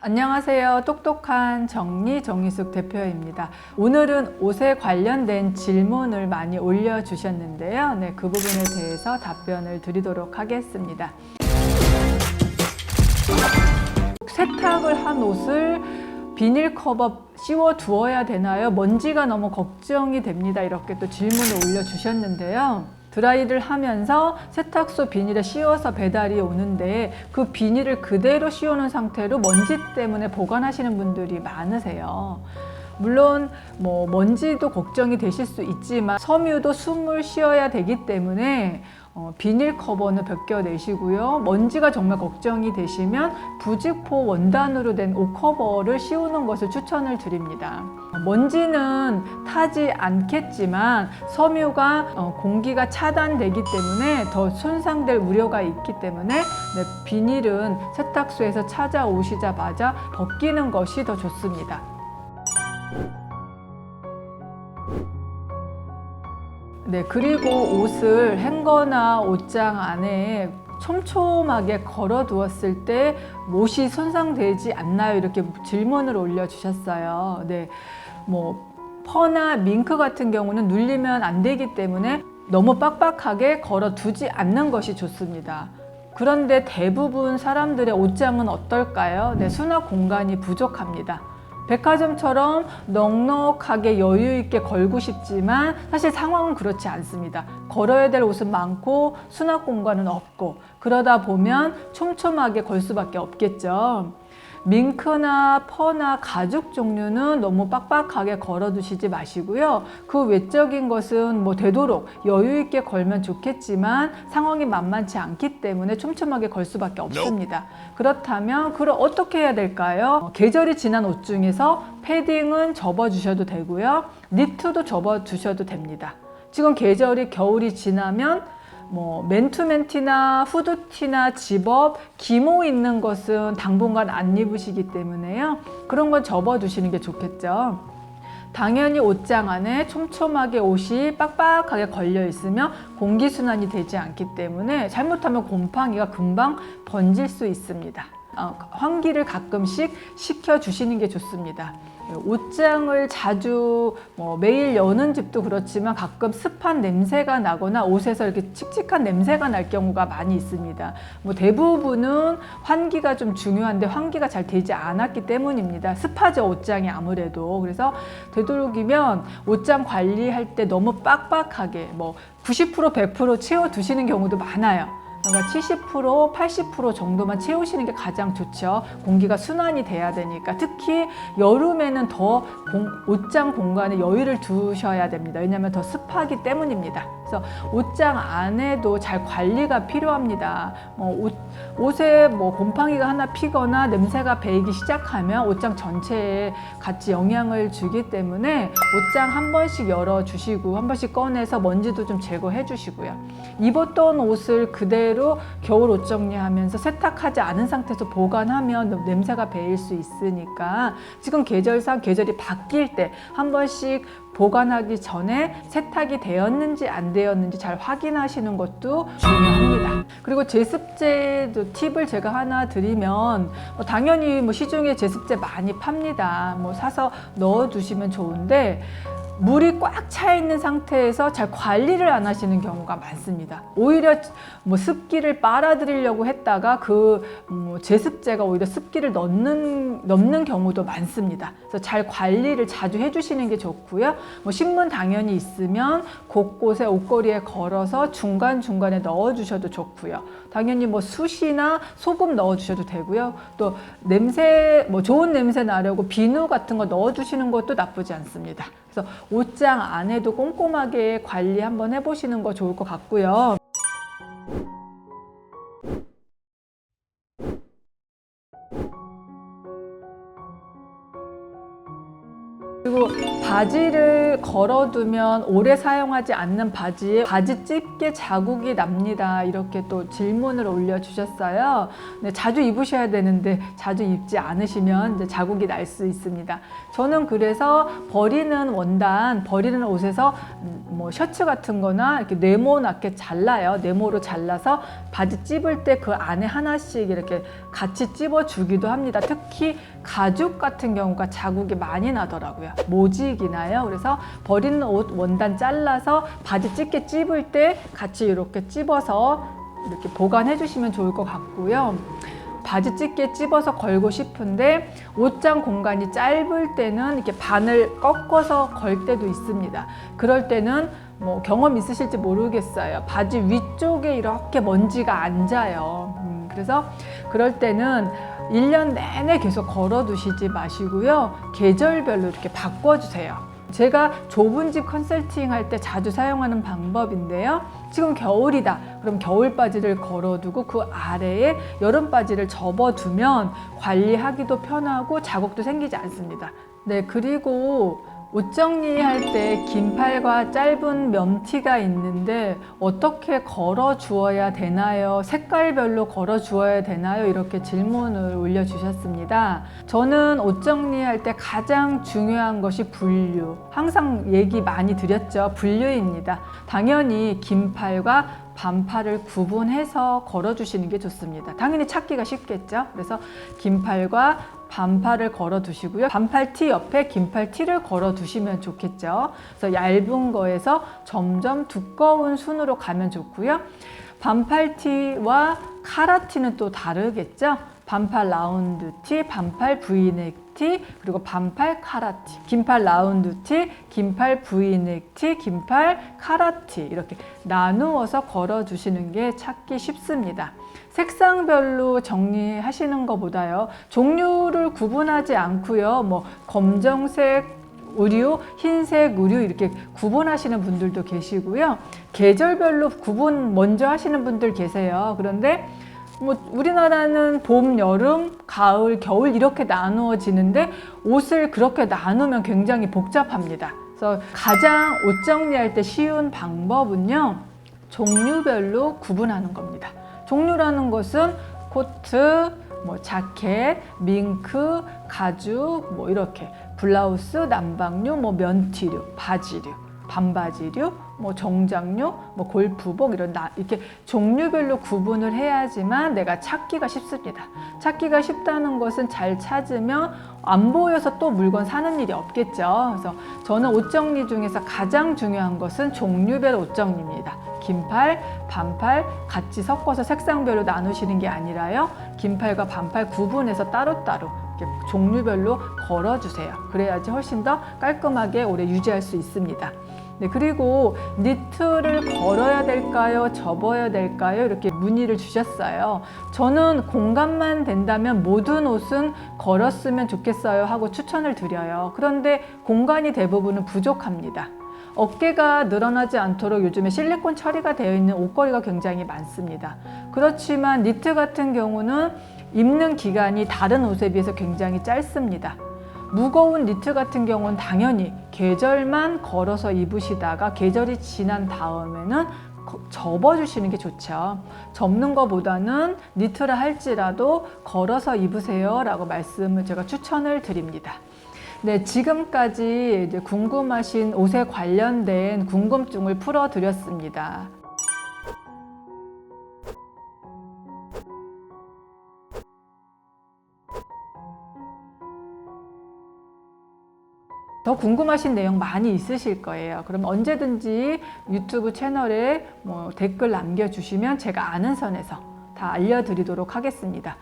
안녕하세요. 똑똑한 정리숙 대표입니다. 오늘은 옷에 관련된 질문을 많이 올려주셨는데요. 그 부분에 대해서 답변을 드리도록 하겠습니다. 세탁을 한 옷을 비닐 커버 씌워 두어야 되나요? 먼지가 너무 걱정이 됩니다. 이렇게 또 질문을 올려주셨는데요. 드라이를 하면서 세탁소 비닐에 씌워서 배달이 오는데 그 비닐을 그대로 씌우는 상태로 먼지 때문에 보관하시는 분들이 많으세요. 물론 먼지도 걱정이 되실 수 있지만 섬유도 숨을 쉬어야 되기 때문에 비닐 커버는 벗겨내시고요. 먼지가 정말 걱정이 되시면 부직포 원단으로 된 옷 커버를 씌우는 것을 추천을 드립니다. 먼지는 타지 않겠지만 섬유가 공기가 차단되기 때문에 더 손상될 우려가 있기 때문에 비닐은 세탁소에서 찾아오시자마자 벗기는 것이 더 좋습니다. 그리고 옷을 행거나 옷장 안에 촘촘하게 걸어 두었을 때 옷이 손상되지 않나요? 이렇게 질문을 올려주셨어요. 퍼나 밍크 같은 경우는 눌리면 안 되기 때문에 너무 빡빡하게 걸어 두지 않는 것이 좋습니다. 그런데 대부분 사람들의 옷장은 어떨까요? 수납 공간이 부족합니다. 백화점처럼 넉넉하게 여유 있게 걸고 싶지만 사실 상황은 그렇지 않습니다. 걸어야 될 옷은 많고 수납 공간은 없고 그러다 보면 촘촘하게 걸 수밖에 없겠죠. 밍크나 퍼나 가죽 종류는 너무 빡빡하게 걸어 두시지 마시고요. 그 외적인 것은 되도록 여유 있게 걸면 좋겠지만 상황이 만만치 않기 때문에 촘촘하게 걸 수밖에 없습니다. 그렇다면 그럼 어떻게 해야 될까요? 계절이 지난 옷 중에서 패딩은 접어 주셔도 되고요. 니트도 접어 주셔도 됩니다. 지금 계절이 겨울이 지나면 맨투맨티나 후드티나 집업, 기모 있는 것은 당분간 안 입으시기 때문에요. 그런 건 접어 두시는 게 좋겠죠. 당연히 옷장 안에 촘촘하게 옷이 빡빡하게 걸려 있으면 공기순환이 되지 않기 때문에 잘못하면 곰팡이가 금방 번질 수 있습니다. 환기를 가끔씩 시켜주시는 게 좋습니다. 옷장을 자주 매일 여는 집도 그렇지만 가끔 습한 냄새가 나거나 옷에서 이렇게 칙칙한 냄새가 날 경우가 많이 있습니다. 대부분은 환기가 좀 중요한데 환기가 잘 되지 않았기 때문입니다. 습하죠, 옷장이 아무래도. 그래서 되도록이면 옷장 관리할 때 너무 빡빡하게 90% 100% 채워두시는 경우도 많아요. 그러니까 70%, 80% 정도만 채우시는 게 가장 좋죠. 공기가 순환이 돼야 되니까. 특히 여름에는 더 옷장 공간에 여유를 두셔야 됩니다. 왜냐하면 더 습하기 때문입니다. 그래서 옷장 안에도 잘 관리가 필요합니다. 옷에 곰팡이가 하나 피거나 냄새가 배이기 시작하면 옷장 전체에 같이 영향을 주기 때문에 옷장 한 번씩 열어주시고 한 번씩 꺼내서 먼지도 좀 제거해 주시고요. 입었던 옷을 그대로 겨울 옷 정리하면서 세탁하지 않은 상태에서 보관하면 냄새가 배일 수 있으니까 지금 계절상 계절이 바뀔 때 한 번씩 보관하기 전에 세탁이 되었는지 안 되었는지 잘 확인하시는 것도 중요합니다. 그리고 제습제 팁을 제가 하나 드리면 당연히 시중에 제습제 많이 팝니다. 사서 넣어 두시면 좋은데 물이 꽉 차 있는 상태에서 잘 관리를 안 하시는 경우가 많습니다. 오히려 습기를 빨아들이려고 했다가 제습제가 오히려 습기를 넘는 경우도 많습니다. 그래서 잘 관리를 자주 해주시는 게 좋고요. 신문 당연히 있으면 곳곳에 옷걸이에 걸어서 중간중간에 넣어주셔도 좋고요. 당연히 숯이나 소금 넣어주셔도 되고요. 또 냄새, 좋은 냄새 나려고 비누 같은 거 넣어주시는 것도 나쁘지 않습니다. 그래서 옷장 안에도 꼼꼼하게 관리 한번 해보시는 거 좋을 것 같고요. 그리고 바지를 걸어두면 오래 사용하지 않는 바지에 바지 찝게 자국이 납니다. 이렇게 또 질문을 올려주셨어요. 네, 자주 입으셔야 되는데 자주 입지 않으시면 이제 자국이 날 수 있습니다. 저는 그래서 버리는 원단, 버리는 옷에서 뭐 셔츠 같은 거나 이렇게 네모나게 잘라요. 네모로 잘라서 바지 찝을 때 그 안에 하나씩 이렇게 같이 찝어 주기도 합니다. 특히 가죽 같은 경우가 자국이 많이 나더라고요. 모직이 나요. 그래서 버리는 옷 원단 잘라서 바지 찝게 찝을 때 같이 이렇게 찝어서 이렇게 보관해 주시면 좋을 것 같고요. 바지 찢게 찝어서 걸고 싶은데 옷장 공간이 짧을 때는 이렇게 반을 꺾어서 걸 때도 있습니다. 그럴 때는 뭐 경험 있으실지 모르겠어요. 바지 위쪽에 이렇게 먼지가 앉아요. 그래서 그럴 때는 1년 내내 계속 걸어 두시지 마시고요. 계절별로 이렇게 바꿔주세요. 제가 좁은 집 컨설팅 할 때 자주 사용하는 방법인데요. 지금 겨울이다. 그럼 겨울 바지를 걸어두고 그 아래에 여름 바지를 접어두면 관리하기도 편하고 자국도 생기지 않습니다. 네, 그리고 옷 정리할 때 긴팔과 짧은 면티가 있는데 어떻게 걸어 주어야 되나요? 색깔별로 걸어 주어야 되나요? 이렇게 질문을 올려주셨습니다. 저는 옷 정리할 때 가장 중요한 것이 분류. 항상 얘기 많이 드렸죠. 분류입니다. 당연히 긴팔과 반팔을 구분해서 걸어주시는 게 좋습니다. 당연히 찾기가 쉽겠죠. 그래서 긴팔과 반팔을 걸어 두시고요. 반팔 티 옆에 긴팔 티를 걸어 두시면 좋겠죠. 그래서 얇은 거에서 점점 두꺼운 순으로 가면 좋고요. 반팔 티와 카라 티는 또 다르겠죠. 반팔 라운드 티, 반팔 브이넥 티, 그리고 반팔 카라 티, 긴팔 라운드 티, 긴팔 브이넥 티, 긴팔 카라 티 이렇게 나누어서 걸어 주시는 게 찾기 쉽습니다. 색상별로 정리하시는 것보다요. 종류를 구분하지 않고요. 뭐 검정색 의류, 흰색 의류 이렇게 구분하시는 분들도 계시고요. 계절별로 구분 먼저 하시는 분들 계세요. 그런데 뭐 우리나라는 봄, 여름, 가을, 겨울 이렇게 나누어지는데 옷을 그렇게 나누면 굉장히 복잡합니다. 그래서 가장 옷 정리할 때 쉬운 방법은요. 종류별로 구분하는 겁니다. 종류라는 것은 코트, 뭐 자켓, 밍크, 가죽, 뭐 이렇게 블라우스, 남방류, 뭐 면티류, 바지류, 반바지류, 뭐 정장류, 뭐 골프복 이렇게 종류별로 구분을 해야지만 내가 찾기가 쉽습니다. 찾기가 쉽다는 것은 잘 찾으면 안 보여서 또 물건 사는 일이 없겠죠. 그래서 저는 옷 정리 중에서 가장 중요한 것은 종류별 옷 정리입니다. 긴팔, 반팔 같이 섞어서 색상별로 나누시는 게 아니라요. 긴팔과 반팔 구분해서 따로따로 이렇게 종류별로 걸어주세요. 그래야지 훨씬 더 깔끔하게 오래 유지할 수 있습니다. 네, 그리고 니트를 걸어야 될까요? 접어야 될까요? 이렇게 문의를 주셨어요. 저는 공간만 된다면 모든 옷은 걸었으면 좋겠어요 하고 추천을 드려요. 그런데 공간이 대부분은 부족합니다. 어깨가 늘어나지 않도록 요즘에 실리콘 처리가 되어 있는 옷걸이가 굉장히 많습니다. 그렇지만 니트 같은 경우는 입는 기간이 다른 옷에 비해서 굉장히 짧습니다. 무거운 니트 같은 경우는 당연히 계절만 걸어서 입으시다가 계절이 지난 다음에는 접어주시는 게 좋죠. 접는 것보다는 니트를 할지라도 걸어서 입으세요 라고 말씀을 제가 추천을 드립니다. 네, 지금까지 이제 궁금하신 옷에 관련된 궁금증을 풀어드렸습니다. 더 궁금하신 내용 많이 있으실 거예요. 그럼 언제든지 유튜브 채널에 댓글 남겨주시면 제가 아는 선에서 다 알려드리도록 하겠습니다.